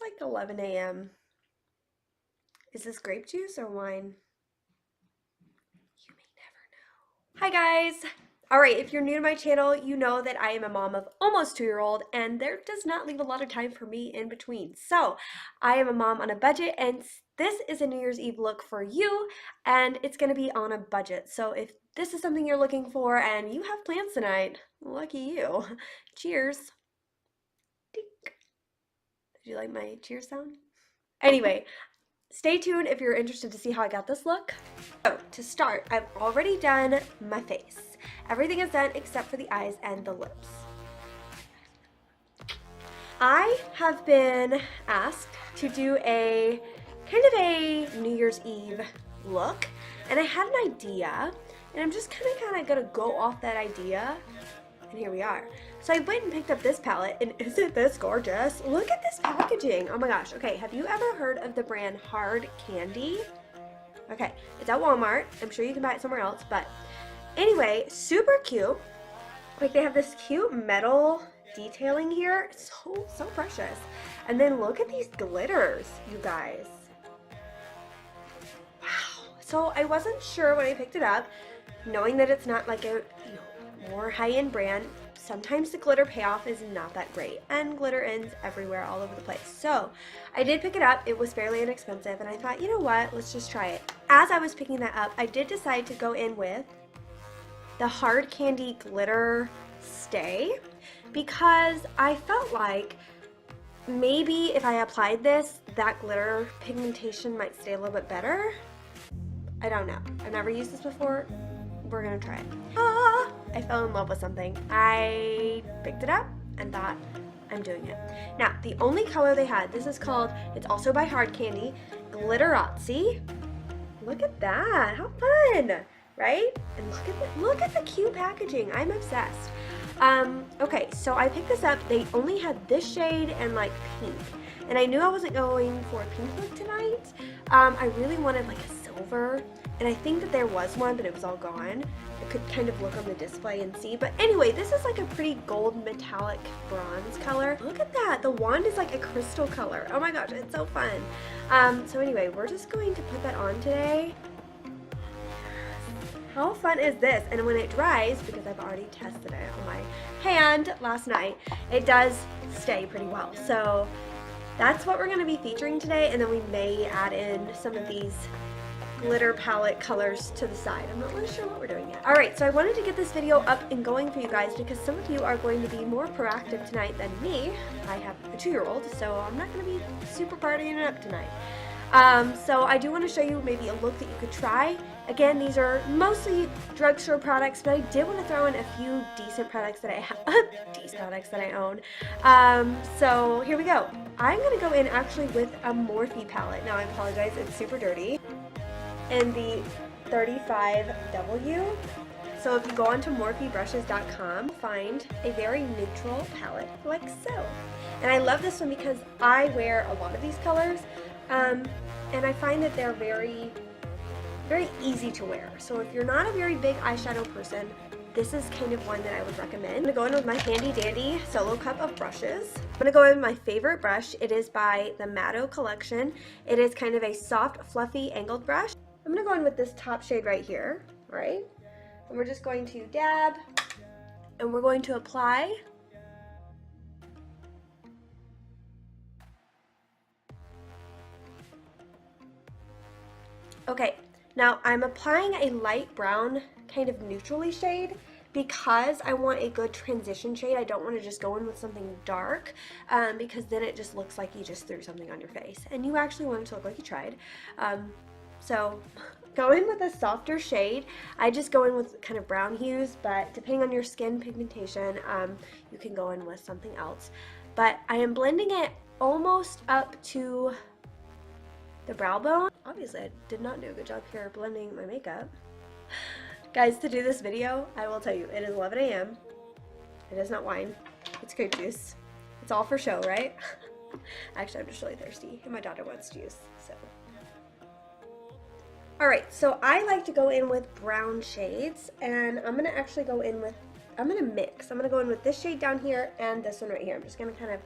like 11 a.m. Is this grape juice or wine? You may never know. Hi guys! Alright, if you're new to my channel, you know that I am a mom of almost 2-year-old and there does not leave a lot of time for me in between. So, I am a mom on a budget and this is a New Year's Eve look for you and it's going to be on a budget. So, if this is something you're looking for and you have plans tonight, lucky you. Cheers! Dink. Did you like my cheers sound? Anyway, stay tuned if you're interested to see how I got this look. So to start, I've already done my face. Everything is done except for the eyes and the lips. I have been asked to do a kind of a New Year's Eve look, and I had an idea, and I'm just kind of gonna go off that idea, and here we are. So I went and picked up this palette, and isn't this gorgeous? Look at this packaging. Oh my gosh. Okay, have you ever heard of the brand Hard Candy? Okay, it's at Walmart. I'm sure you can buy it somewhere else, but anyway, super cute. Like they have this cute metal detailing here. So precious. And then look at these glitters, you guys. Wow. So I wasn't sure when I picked it up, knowing that it's not like a more high-end brand. Sometimes the glitter payoff is not that great, and glitter ends everywhere all over the place. So I did pick it up. It was fairly inexpensive, and I thought, you know what, let's just try it. As I was picking that up, I did decide to go in with the Hard Candy Glitter Stay because I felt like maybe if I applied this, that glitter pigmentation might stay a little bit better. I don't know. I've never used this before. We're gonna try it. Ah! I fell in love with something. I picked it up and thought, I'm doing it. Now, the only color they had, this is called, it's also by Hard Candy, Glitterazzi. Look at that, how fun, right? And look at the cute packaging. I'm obsessed. Okay, so I picked this up. They only had this shade and like pink. And I knew I wasn't going for a pink look tonight. I really wanted like a silver. And I think that there was one, but it was all gone. I could kind of look on the display and see. But anyway, this is like a pretty gold metallic bronze color. Look at that. The wand is like a crystal color. Oh my gosh, it's so fun. So anyway, we're just going to put that on today. How fun is this? And when it dries, because I've already tested it on my hand last night, it does stay pretty well. So that's what we're going to be featuring today. And then we may add in some of these glitter palette colors to the side. I'm not really sure what we're doing yet. Alright, so I wanted to get this video up and going for you guys because some of you are going to be more proactive tonight than me. I have a 2-year-old, so I'm not going to be super partying it up tonight. So I do want to show you maybe a look that you could try. Again, these are mostly drugstore products, but I did want to throw in a few decent products that I have, decent products that I own. So here we go. I'm going to go in actually with a Morphe palette. Now I apologize, it's super dirty. And the 35W. So if you go onto morphebrushes.com, find a very neutral palette like so. And I love this one because I wear a lot of these colors, and I find that they're very easy to wear. So if you're not a very big eyeshadow person, this is kind of one that I would recommend. I'm gonna go in with my handy dandy solo cup of brushes. I'm gonna go in with my favorite brush. It is by the Matto collection. It is kind of a soft, fluffy, angled brush. I'm gonna go in with this top shade right here, all right? And we're just going to dab, and we're going to apply. Okay, now I'm applying a light brown, kind of neutrally shade because I want a good transition shade. I don't want to just go in with something dark because then it just looks like you just threw something on your face. And you actually want it to look like you tried. So go in with a softer shade. I just go in with kind of brown hues, but depending on your skin pigmentation, you can go in with something else. But I am blending it almost up to the brow bone. Obviously, I did not do a good job here blending my makeup. Guys, to do this video, I will tell you, it is 11 a.m. It is not wine. It's grape juice. It's all for show, right? Actually, I'm just really thirsty, and my daughter wants juice, so. Alright, so I like to go in with brown shades, and I'm going to actually go in with, I'm going to mix. I'm going to go in with this shade down here and this one right here. I'm just going to kind of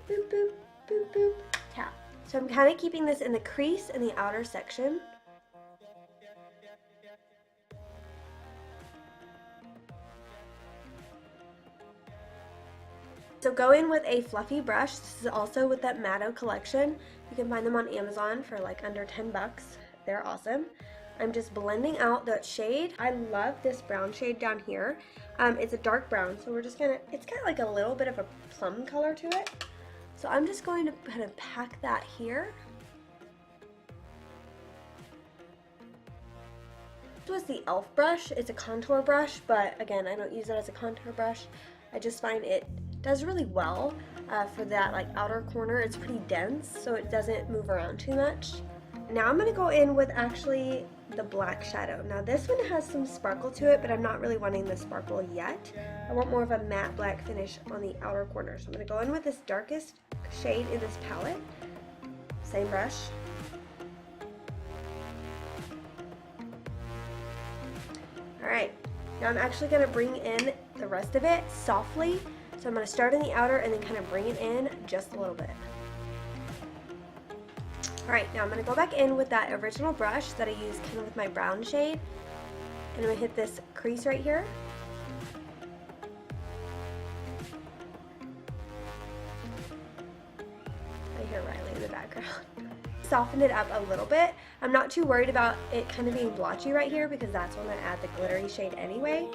boop, boop, boop, boop, tap. So I'm kind of keeping this in the crease in the outer section. So go in with a fluffy brush. This is also with that Matto collection. You can find them on Amazon for like under 10 bucks. They're awesome. I'm just blending out that shade. I love this brown shade down here. It's a dark brown, so we're just gonna, it's got like a little bit of a plum color to it. So I'm just going to kind of pack that here. This was the e.l.f. brush. It's a contour brush, but again, I don't use it as a contour brush. I just find it does really well for that like outer corner. It's pretty dense, so it doesn't move around too much. Now I'm gonna go in with actually the black shadow. Now this one has some sparkle to it, but I'm not really wanting the sparkle yet. I want more of a matte black finish on the outer corner. So I'm gonna go in with this darkest shade in this palette. Same brush. All right, now I'm actually gonna bring in the rest of it softly. So I'm gonna start in the outer and then kind of bring it in just a little bit. All right, now I'm gonna go back in with that original brush that I used kind of with my brown shade. And I'm gonna hit this crease right here. I hear Riley in the background. Soften it up a little bit. I'm not too worried about it kind of being blotchy right here because that's when I add the glittery shade anyway.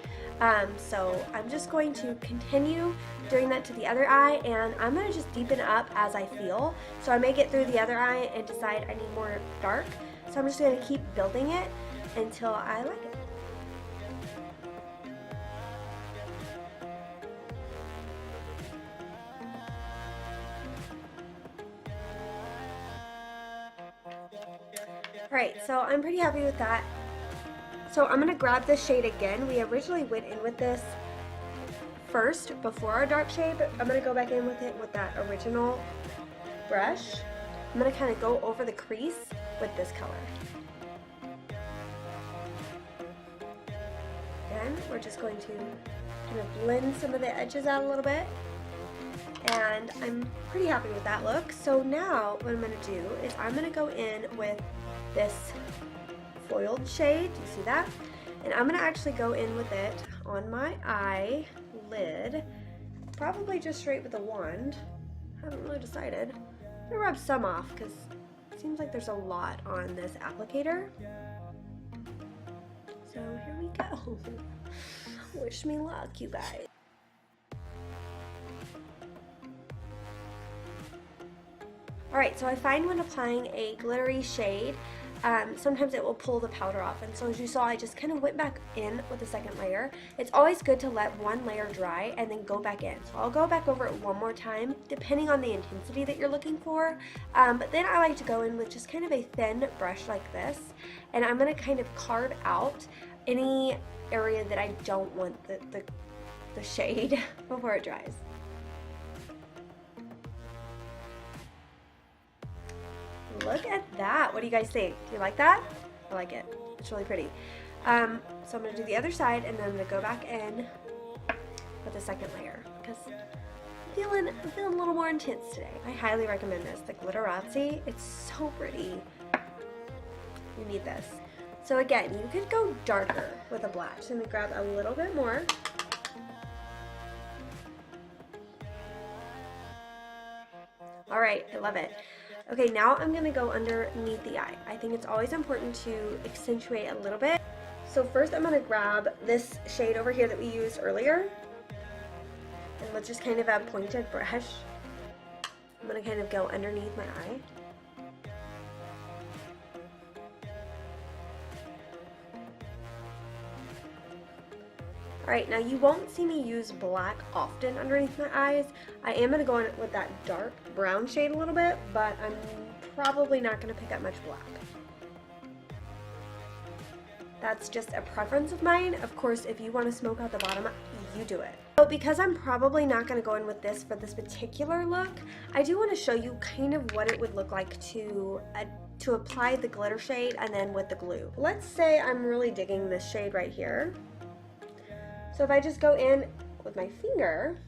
So I'm just going to continue doing that to the other eye, and I'm going to just deepen up as I feel. So I may get through the other eye and decide I need more dark. So I'm just going to keep building it until I like it. Alright, so I'm pretty happy with that. So I'm going to grab this shade again. We originally went in with this first before our dark shade, but I'm going to go back in with it with that original brush. I'm going to kind of go over the crease with this color. Again, we're just going to kind of blend some of the edges out a little bit. And I'm pretty happy with that look. So now what I'm going to do is I'm going to go in with this foiled shade. Do you see that? And I'm going to actually go in with it on my eyelid, probably just straight with a wand. I haven't really decided. I'm going to rub some off because it seems like there's a lot on this applicator. So here we go. Wish me luck, you guys. Alright, so I find when applying a glittery shade, sometimes it will pull the powder off, and so as you saw, I just kind of went back in with the second layer. It's always good to let one layer dry and then go back in. So I'll go back over it one more time, depending on the intensity that you're looking for, but then I like to go in with just kind of a thin brush like this, and I'm going to kind of carve out any area that I don't want the shade before it dries. Look at that. What do you guys think? Do you like that? I like it. It's really pretty. So I'm going to do the other side, and then I'm going to go back in with the second layer because I'm feeling a little more intense today. I highly recommend this. The Glitterazzi. It's so pretty. You need this. So again, you could go darker with a blush. So I'm going to grab a little bit more. All right, I love it. Okay, now I'm going to go underneath the eye. I think it's always important to accentuate a little bit. So first I'm going to grab this shade over here that we used earlier. And with just kind of a pointed brush, I'm going to kind of go underneath my eye. Alright, now you won't see me use black often underneath my eyes. I am going to go in with that dark brown shade a little bit, but I'm probably not going to pick up much black. That's just a preference of mine. Of course, if you want to smoke out the bottom, you do it. So because I'm probably not going to go in with this for this particular look, I do want to show you kind of what it would look like to apply the glitter shade and then with the glue. Let's say I'm really digging this shade right here. So if I just go in with my finger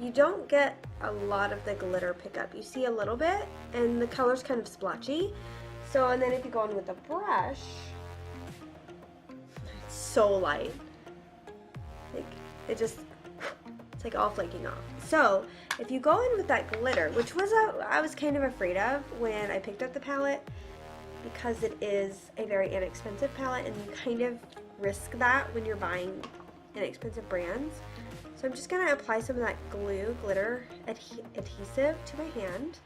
you don't get a lot of the glitter pickup. You see a little bit, and the color's kind of splotchy. So, and then if you go in with a brush, it's so light. Like, it's like all flaking off. So, if you go in with that glitter, which was I was kind of afraid of when I picked up the palette, because it is a very inexpensive palette, and you kind of risk that when you're buying inexpensive brands. So I'm just going to apply some of that glitter adhesive to my hand.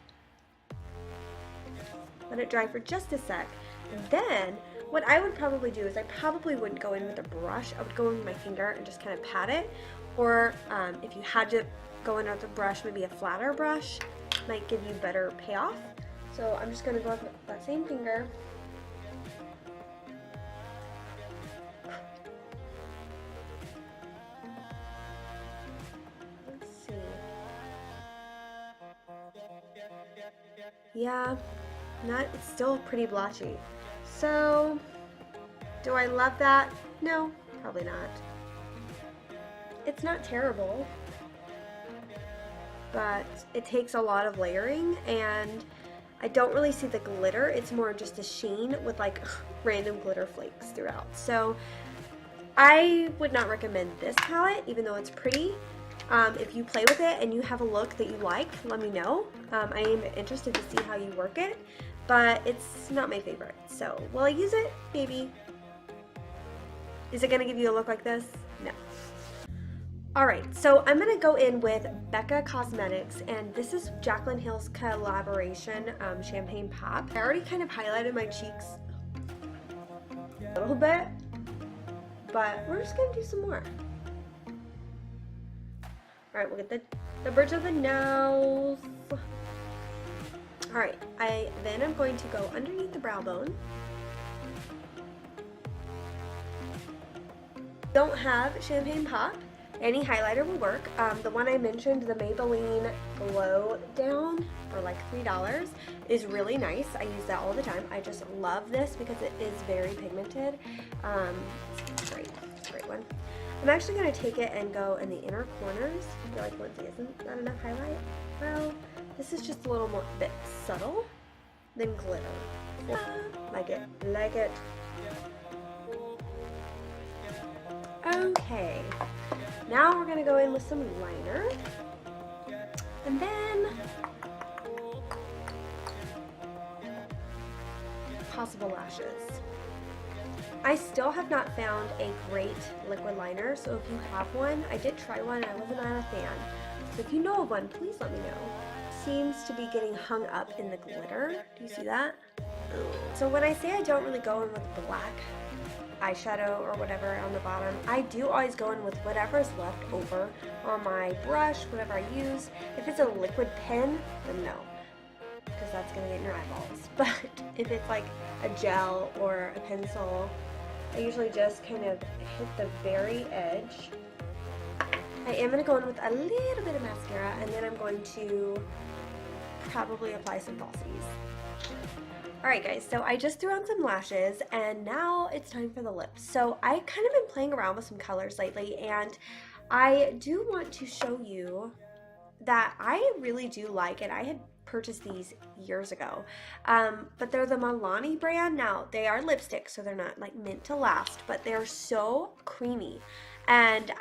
Let it dry for just a sec. And then what I would probably do is I probably wouldn't go in with a brush. I would go in with my finger and just kind of pat it. Or if you had to go in with a brush, maybe a flatter brush might give you better payoff. So I'm just going to go with that same finger. Let's see. Yeah, it's still pretty blotchy. So, do I love that? No, probably not. It's not terrible, but it takes a lot of layering, and I don't really see the glitter. It's more just a sheen with like random glitter flakes throughout. So I would not recommend this palette, even though it's pretty. If you play with it and you have a look that you like, let me know. I am interested to see how you work it, but it's not my favorite. So will I use it? Maybe. Is it gonna give you a look like this? No. Alright, so I'm going to go in with Becca Cosmetics, and this is Jaclyn Hill's collaboration Champagne Pop. I already kind of highlighted my cheeks a little bit, but we're just going to do some more. Alright, we'll get the bridge of the nose. Alright, then I'm going to go underneath the brow bone. Don't have Champagne Pop. Any highlighter will work. The one I mentioned, the Maybelline Glow Down, for like $3, is really nice. I use that all the time. I just love this because it is very pigmented. Great one. I'm actually going to take it and go in the inner corners. I feel like, Lindsay, isn't that enough highlight? Well, this is just a little more bit subtle than glitter. Like it. Okay. Now we're going to go in with some liner, and then possible lashes. I still have not found a great liquid liner, so if you have one, I did try one, I wasn't a fan. So if you know of one, please let me know. Seems to be getting hung up in the glitter. Do you see that? So when I say I don't really go in with black eyeshadow or whatever on the bottom, I do always go in with whatever's left over on my brush, whatever I use. If it's a liquid pen, then no, because that's going to get in your eyeballs. But if it's like a gel or a pencil, I usually just kind of hit the very edge. I am going to go in with a little bit of mascara, and then I'm going to probably apply some falsies. Alright guys, so I just threw on some lashes, and now it's time for the lips. So I kind of been playing around with some colors lately, and I do want to show you that I really do like, and I had purchased these years ago, but they're the Milani brand. Now, they are lipstick, so they're not like meant to last, but they're so creamy. And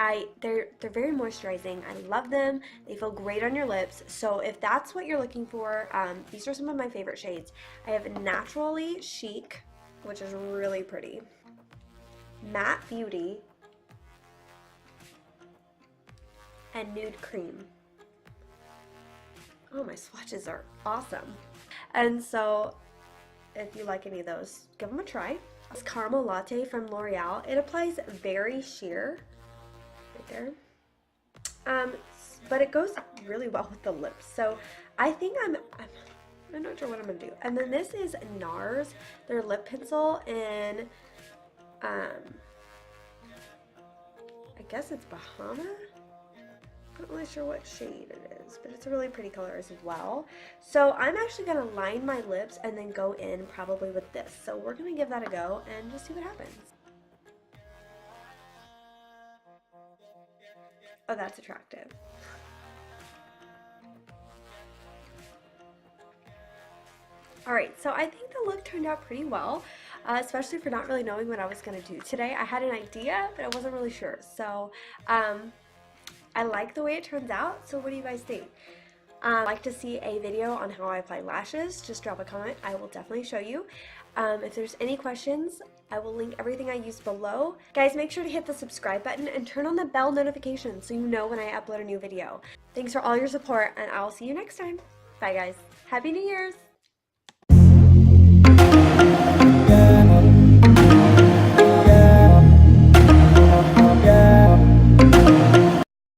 they're very moisturizing. I love them. They feel great on your lips. So if that's what you're looking for, these are some of my favorite shades. I have Naturally Chic, which is really pretty, Matte Beauty, and Nude Cream. Oh, my swatches are awesome. And so if you like any of those, give them a try. This Caramel Latte from L'Oreal. It applies very sheer right there, but it goes really well with the lips. So I think I'm not sure what I'm gonna do. And then this is NARS, their lip pencil in I guess it's Bahama. I'm not really sure what shade it is, but it's a really pretty color as well. So I'm actually going to line my lips and then go in probably with this. So we're going to give that a go and just see what happens. Oh, that's attractive. Alright, so I think the look turned out pretty well, especially for not really knowing what I was going to do today. I had an idea, but I wasn't really sure. So I like the way it turns out. So what do you guys think? Like to see a video on how I apply lashes, just drop a comment. I will definitely show you. If there's any questions, I will link everything I use below. Guys, make sure to hit the subscribe button and turn on the bell notification so you know when I upload a new video. Thanks for all your support, and I'll see you next time. Bye guys. Happy New Year's!